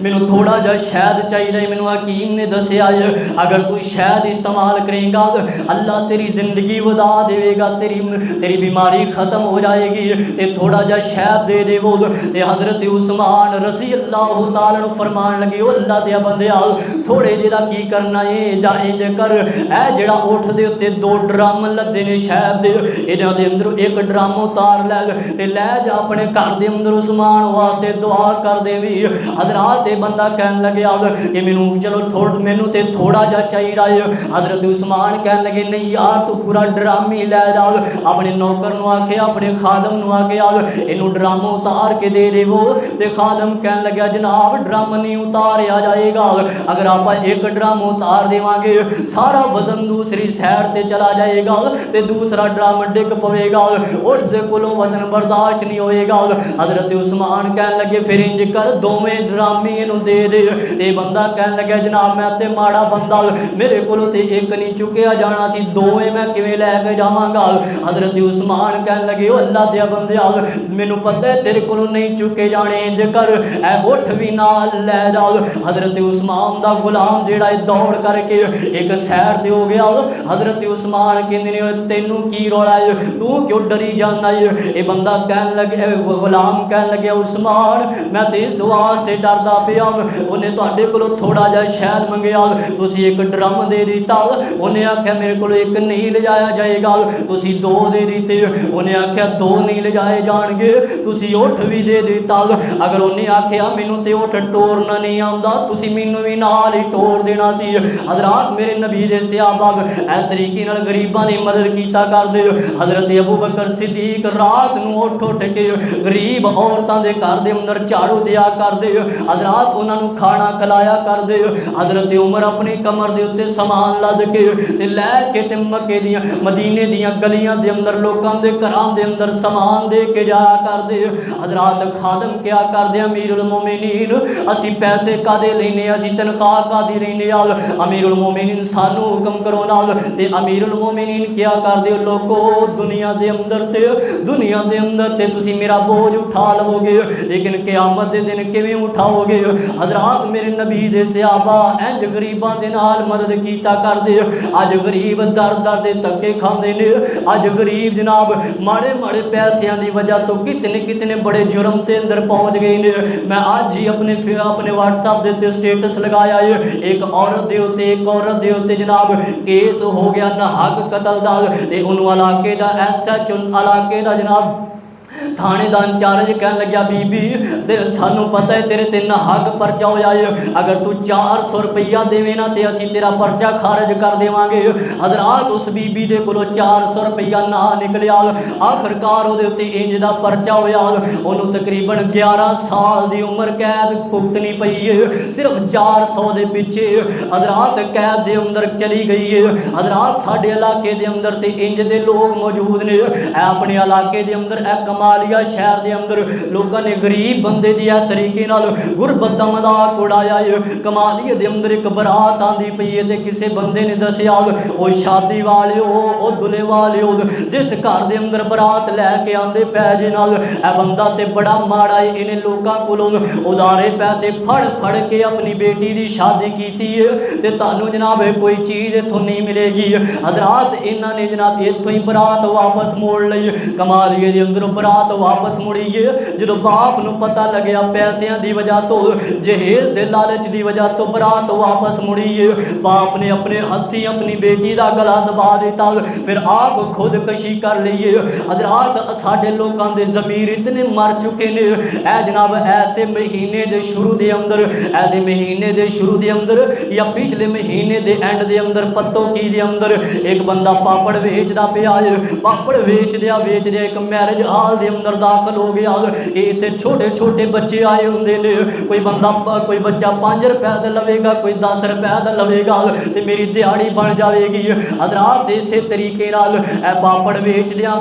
मैनू थोड़ा जा शहद चाहिए, मैनू हकीम ने दसिया है अगर तू शहद इस्तेमाल करेगा अल्लाह तेरी जिंदगी वधा देगा, तेरी बीमारी खत्म हो जाएगी, ते थोड़ा जा शहद दे देवो। ते हज़रत उस्मान रज़ी अल्लाह तआला फरमान लगे ओ अल्लाह दे बंदे थोड़े जेदा की करना है जा इंज कर ए जेड़ा उठ दे उत्ते 2 ड्रम लदे ने शहद दे, इन्हां दे अंदर एक ड्रम उतार लै जा अपने घर दे अंदर उस्मान वास्ते दुआ कर देवी। हज़रात बंदा कहन लगे कि मैनू चलो मैनू तो थोड़ा जा चाहिए है। हज़रत उस्मान कहन लगे नहीं यार तू पूरा ड्रम ही लै जा, अपने नौकर आखे अपने खादम आखे इनू ड्रम उतार के दे देवो। तो खादम कहन लगे जनाब ड्रम नहीं उतारिया जाएगा, अगर आप एक ड्रम उतार देवांगे सारा वजन दूसरी सैड से चला जाएगा तो दूसरा ड्रम डिग पवेगा, उठते कोलों वजन बर्दाश्त नहीं होएगा। हज़रत उस्मान कहन लगे फिर इंज कर दोवें ड्रम दे दे। ये बंदा कहन लगे जनाब मैं ते माड़ा बंदा मेरे को एक नहीं चुकया जाना सी, दोवें मैं किवें लैके जावांगा। हज़रत उस्मान कहन लगे अल्लाह दे बंदे मैनू पता है तेरे को नहीं चुके जाने, इंज कर ए उठ भी नाल लै जा। हज़रत उस्मान दा गुलाम जेड़ा दौड़ करके एक सैर ते हो गया। हज़रत उस्मान कहंदे तेनू की रौला है, तू क्यों डरी जाना है? ये बंदा कहन लगे गुलाम कहन लगे उस्मान मैं तो इस वास्ते डरदा पिया उन्हें तुहाडे कोलों थोड़ा जा शहद मंगया तुसी एक ड्रम दे दिता, उन्हें आख्या मेरे को एक नहीं ले जाया जाएगा तुसी 2 दे दिते, उन्हें आख्या 2 नहीं ले जाए जाएंगे तुसी उठ भी दे दिता। अगर उन्हें आख्या मैनू तो उठ टोरना नहीं आता तुसी मैनू भी नाल ही टोर देना सी। हज़रात मेरे नबी दे सहाबा इस तरीके नाल गरीबां दी मदद कीता करदे। हज़रत अबू बकर सिद्दीक रात नूं उठ के गरीब औरतां दे घर दे अंदर झाड़ू दिया करदे। हज़रात हजरात उन्होंने खाना खिलाया कर दे। हजरत उमर अपनी कमर के उत्ते समान लद के लैके ते मक्के दियां मदीने दियां गलियां दे अंदर लोगों के घरां दे अंदर समान दे के जाया कर दे। हजरात खादम क्या कर दे, अमीरुल मोमिनीन असी पैसे कादे लेने, असी तनख्वाह कादी लेने, अमीरुल मोमिनीन सानू हुक्म करो नाल। ते अमीरुल मोमिनीन क्या कर दे, लोगो दुनिया दे अंदर ते तुसी मेरा बोझ उठा लवोगे, लेकिन क़यामत दे दिन किवें उठाओगे। हजरात मेरे नबी दे सहाबा इंज गरीबां दे नाल मदद कीता कर दे। अज गरीब दर दर दे धक्के खांदे ने, अज गरीब जनाब माड़े माड़े पैसों की वजह तो कितने कितने बड़े जुर्म के अंदर पहुँच गए ने। मैं अज ही अपने व्हाट्सएप के उत्ते स्टेटस लगाया है, एक औरत के उत्ते जनाब केस हो गया ना हक कतल का, उन्होंने इलाके का SHO इलाके का जनाब थाने का इंचार्ज कह लग्या, बीबी सानू पता है तेरे ते हक परचा हो जाए, अगर तू 400 रुपया देवे ना तो असी तेरा परचा खारिज कर देवांगे। हजरात उस बीबी दे कोलों 400 रुपया ना निकलिया, आखिरकार वो इंज का परचा होया, उन्होंने तकरीबन 11 साल की उम्र कैद भुगतनी पई है, सिर्फ 400 के पिछे हजरात कैद के अंदर चली गई है। हजरात साडे इलाके के अंदर ते इंज दे लोग मौजूद ने, अपने इलाके के अंदर कमालिया शहर के अंदर लोगों ने गरीब बंदे की इस तरीके गुरबत का मजाक उड़ाया है। कमालिया के अंदर एक बरात आती पई है, किसी बंदे ने दसिया वो शादी वाले हो दुल्हे वाले हो, जिस घर के अंदर बरात लैके आते पैजे नाल ए बंदा ते बड़ा माड़ा है, इन्हें लोगों को उधारे पैसे फड़ फड़ के अपनी बेटी की शादी की है, तो तुहानू जनाब कोई चीज़ इतों नहीं मिलेगी। हजरात इन्होंने जनाब इतों ही बरात वापस मोड़ ली, कमालिए के अंदर बरात वापस मुड़ी है। जो बाप नू पता लग्या पैसों की वजह तो जहेज के लालच की वजह तो बरात वापस मुड़ी है, बाप ने अपने हथी अपनी बेटी का गला दबा दिता, फिर आप खुदकशी कर ली है। हजरात साडे लोगों के ज़मीर इतने मर चुके ने। ऐ जनाब ऐसे महीने के शुरू के अंदर, ऐसे महीने के शुरू के अंदर या पिछले महीने के एंड के अंदर पत्तो की दे अंदर एक बंदा पापड़ वेचता पिया है, पापड़ वेचदिया एक मैरिज हाल के अंदर दाखिल हो गया कि इतने छोटे छोटे बच्चे आए होंगे ने, कोई बच्चा 5 रुपए का लवेगा, कोई 10 रुपए का लवेगा, तो मेरी दिहाड़ी बन जाएगी। हजरात इस तरीके पापड़ वेचदिया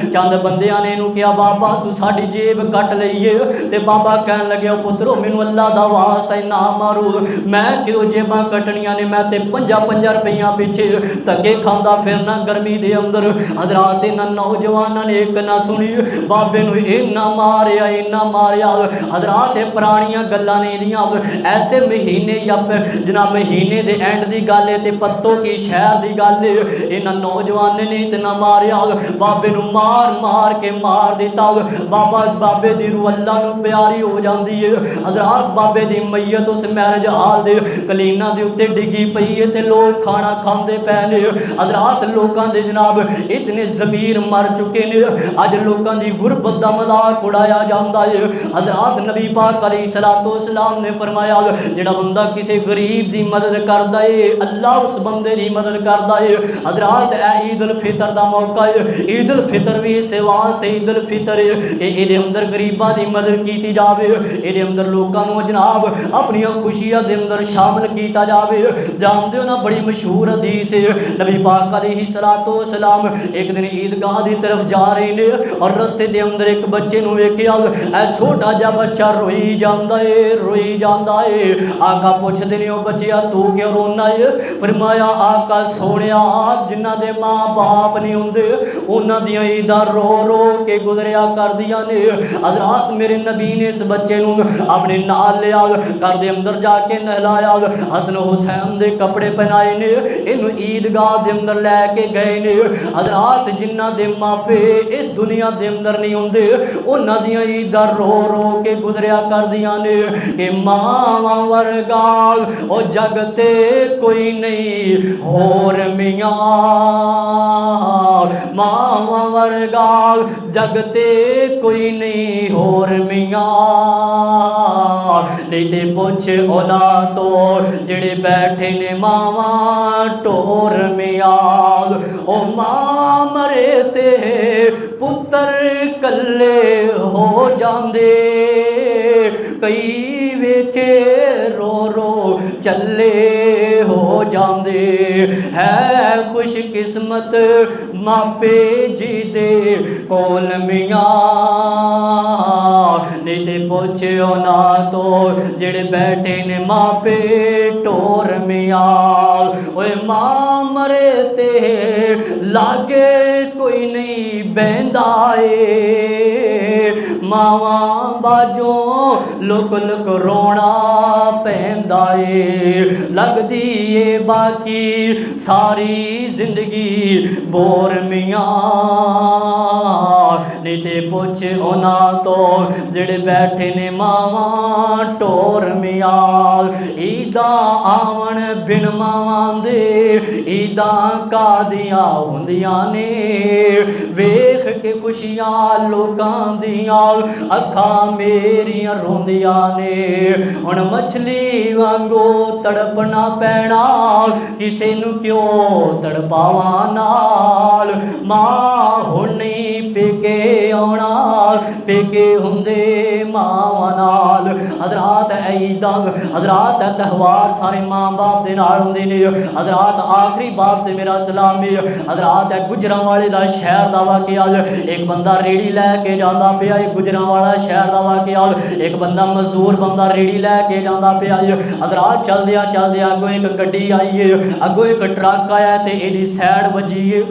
चंद बंदिया ने इनू कहा, बाबा तू साड़ी जेब कट लीए, तो बाबा कह लगे पुत्रो मैनू अल्लाह का वास्ता ना मारो, मैं क्यों जेबां कटनिया ने, मैं तो 5 रुपया पिछे धक्के खांदा फिरना गर्मी के अंदर। हजरात इन्होंने नौजवानों ने एक ना सुनी, बाबे नू इन्ना मारिया। हजरात पुरानियां गल्लां नहीं दियां, ऐसे महीने या जनाब महीने के एंड की गल है, तो पत्तों की शहर की गल है, इन्होंने नौजवान ने इतना मारिया, बाबे नू मार के मार दिता। बाबे की रूह अल्लाह नू प्यारी हो जाती है। हजरात बाबे की मैयत उस मैरिज हाल के कलीना के उत्ते डिगी पई है, तो लोग खाना खाते पे ने। हजरात लोगों के जनाब इतने ज़मीर मर चुके ने, अज लोगों की गुरबत का मजाक उड़ाया जाता है। हजरात नबी पाक अलैहिस्सलाम ने फरमाया, जिहड़ा बंदा किसी गरीब की मदद करता है अल्लाह उस बंदे की मदद करता है। हजरात ईद उल फितर का मौका है, ईद उल फितर भी इस वास्ते ईद उल फितर है कि ये अंदर गरीबों की मदद की जाए, ये अंदर लोगों को जनाब अपन खुशियों के अंदर शामिल किया जाए। जानते हो ना, बड़ी मशहूर हदीस है, नबी पाक अलैहिस्सलाम एक दिन ईदगाह की तरफ जा रहे ने और रस्ते के अंदर एक बच्चे नू वेखिया, छोटा जा बच्चा रोई जाता है। आका पुछते ने, बच्चिया तू क्यों रोना है? फरमाया, आका सोनिया जिन्हां दे माँ बाप नहीं होंदे उन्हां दियां ईदां रो रो के गुजरिया कर दियां ने। हजरात मेरे नबी ने इस बच्चे नू अपने नाल लिया, घर के अंदर जाके नहलाया, हसन हुसैन दे कपड़े पहनाए ने, इनू ईदगाह के अंदर लैके गए ने। हजरात जिन्हां दे मापे इस दुनिया के अंदर नहीं होंदे उन्हां दियां ईदां रो रो के गुजरिया कर दियां ने कि मावां वर्गा ओ जगते कोई नहीं होर मियां, मावां वर्गा जगते कोई नहीं होर मियां। नहीं ते पुछ ओला तो जेड़े बैठे ने मावां टोर मियां, ओ मां मरे ते पुत्र कल्ले हो जांदे, कई वेखे रो रो चले हो जांदे। है खुश किस्मत मापे जी दे कोल मियां, नहीं ते पुछ उन्हां तो जेड़े बैठे ने मापे टोर मियां। ओए मां मरे ते लागे कोई नहीं बहंदा ए, मावा बाजों लुक लुक रोना पैंदा ए। लगदी ए बाकी सारी जिंदगी बोर मियां, नहीं ते पुछ उन्हां तो जेड़े बैठे ने मावा टोर मियां। ईदां आवन बिन मावां दे ईदां कादियां हुंदियां ने, वेख के खुशियां लोकां दियां अखां मेरियां रोंदियां ने। हुण मछली वांगू तड़पना पैना किसे नूं क्यों तड़पावां नाल। मां हुण नहीं पेके आउणा, पेके हुंदे मावां नाल। हज़रात ईदां हज़रात त्यौहार सारे मां बाप दे नाल हुंदे ने। हज़रात आखिरी बाप ते मेरा सलाम है। हज़रात गुजरांवाले दा शहर दा वाक़या। एक बंदा रेड़ी लैके जांदा पिया, एक गुजरांवाला शहर दा वाक़या। एक बंदा मजदूर बंदा रेड़ी लैके जांदा पिया। हज़रात चलदियां चलदियां अगों एक गड्डी आई है, अगों एक ट्रक आया ते इहदी सैड वजी है,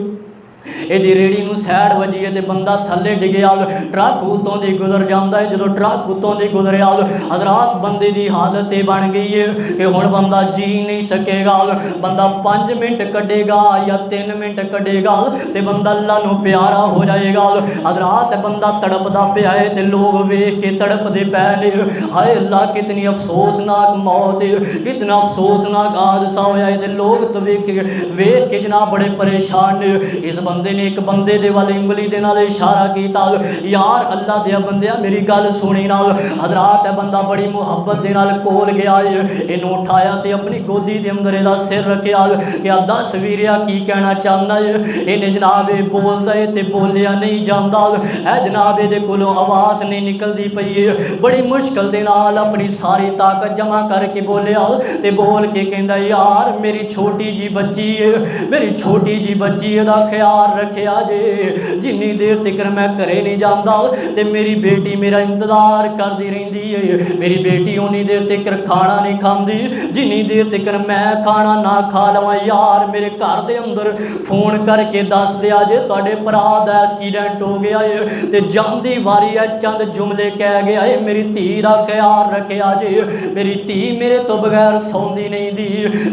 इहदी रेड़ी नूं सैड वजी है ते बंदा थल्ले डिग्या। ट्रक उत्तों दी गुजर जांदा है। जदों ट्रक उत्तों दी गुजरिया हज़रात बंदे दी हालत ये बन गई है कि हुण बंदा जी नहीं सकेगा। बंदा 5 मिनट कढेगा या 3 मिनट कढेगा ते बंदा अल्लाह नूं प्यारा हो जाएगा। हज़रात बंदा तड़पदा पिया है ते लोग वेख के तड़पदे पै ने। हाय अल्लाह कितनी अफसोसनाक मौत है, कितना अफसोसनाक हादसा होया है ते लोग तो वेख के जनाब बड़े परेशान ने। इस बंदे ने एक बंदे दे वाले उंगली दे नाल इशारा कीता, यार अल्लाह दे बंदिया मेरी गल सुनी ना। हज़रात बंदा बड़ी मुहब्बत दे नाल कोल गया है, इनू उठाया ते अपनी गोदी दे अंदर इहदा सिर रखिया कि दस वीरिया की कहना चाहना है। इन्हें जनाब बोलदा है ते बोलिया नहीं जांदा है, जनाब इहदे कोलों आवाज़ नहीं निकलदी पई है। बड़ी मुश्किल दे नाल अपनी सारी ताकत जमा करके बोलिया ते बोल के कहंदा यार मेरी छोटी जी बच्ची है, मेरी छोटी जी बच्ची दा ख्याल रखिया जे। जिन्नी देर तक मैं घरे नहीं जाता ते मेरी बेटी मेरा इंतजार करती रहिंदी है। मेरी बेटी उन्नी देर तक खाना नहीं खाती जिन्नी देर तक मैं खाना ना खा लवां। यार मेरे घर दे अंदर फोन करके दस दिया जे तुहाडे भरा दा एक्सीडेंट हो गया है ते जांदी वारी है चंद जुमले कह गया है, मेरी धी दा ख्याल रखिया जे। मेरी धी मेरे तो बगैर सौंदी नहीं दी,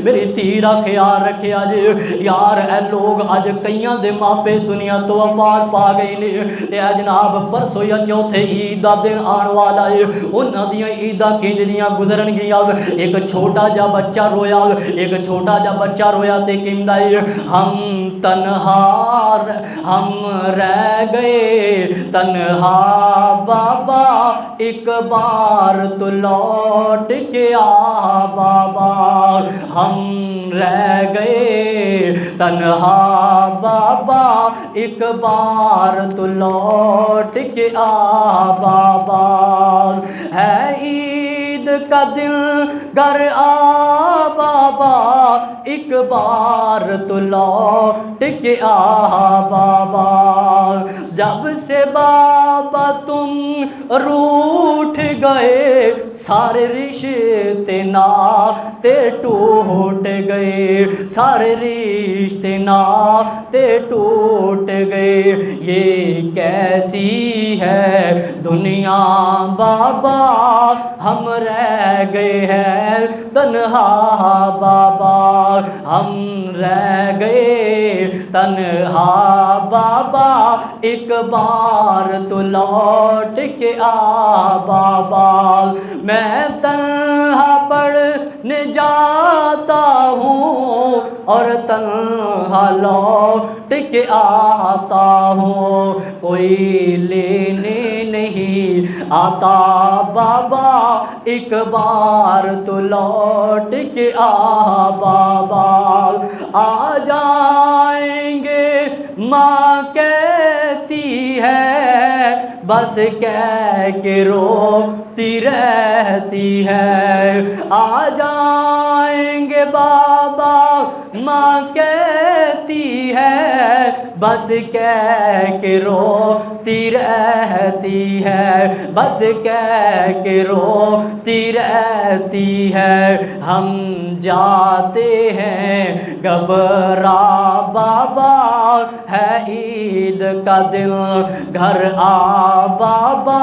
मेरी धी दा ख्याल रखिया जे। यार ए लोग अज कईयां दे मापे इस दुनिया तो अफार पा गए ने ते जनाब परसों या चौथे ईद दा दिन आने वाला है। उन्हां दियां ईदां किंज दियां गुजरनगियां। एक छोटा जा बच्चा रोया, एक छोटा जा बच्चा रोया ते कहंदा है हम तन्हार हम रह गए तन्हा बाबा, एक बार तो लौट के आ बाबा। हम रह गए तन्हा बाबा, एक बार तो लौट के आ बाबा। है ईद का दिन घर आ बाबा, एक बार तो लौट के आ बाबा। जब से बाबा तुम रूठ गए सारे रिश्ते नाते टूट गए, सारे रिश्ते नाते टूट गए। ये कैसी है दुनिया बाबा, हम रह गए हैं तन्हा बाबा, हम रह गए तन्हा बाबा। एक बार तो लौट के आ बाबा। मैं तन्हा पढ़ने जाता हूँ और तन्हा लौट के आता हूँ, कोई लेने नहीं आता बाबा। एक बार तो लौट के आ बाबा। आ जाएंगे माँ के कहती है, बस कह के रोती रहती है। आ जाएंगे बाबा माँ कहती है, बस कह के रोती रहती है, बस कह के रोती रहती है। हम जाते हैं घबरा बाबा, है ईद का दिन घर आ बाबा,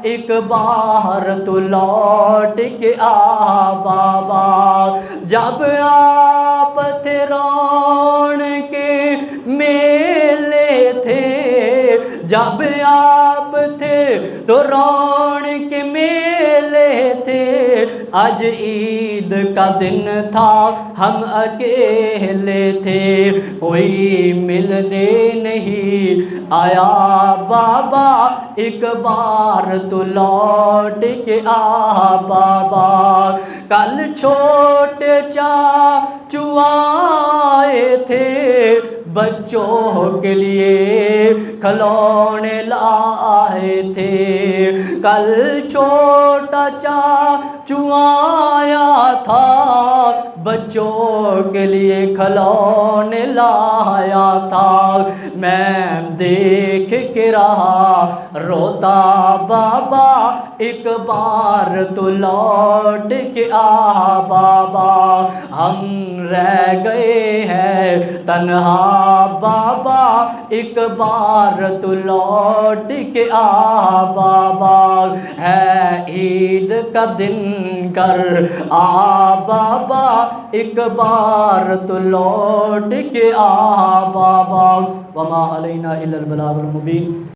एक बार तो लौट के आ बाबा। जब आप थे रौन के मेले थे, जब आप थे तो रौन के मेले थे। आज ईद का दिन था हम अकेले थे, कोई मिलने नहीं आया बाबा, एक बार तो लौट के आ बाबा। कल छोटे चाचू आए थे, बच्चों के लिए खिलौने लाए थे। कल छोटा चाचू आया था, बच्चों के लिए खिलौने लाया था। मैं देख के रहा रोता बाबा, एक बार तो लौट के आ बाबा। हम रह गए हैं तन्हा बाबा, एक बार तो लौट के आ बाबा। है ईद का दिन कर आ बाबा, एक बार तो लौट के आ बाबा। वमा अलैना इल्लल बलागुल मुबीन।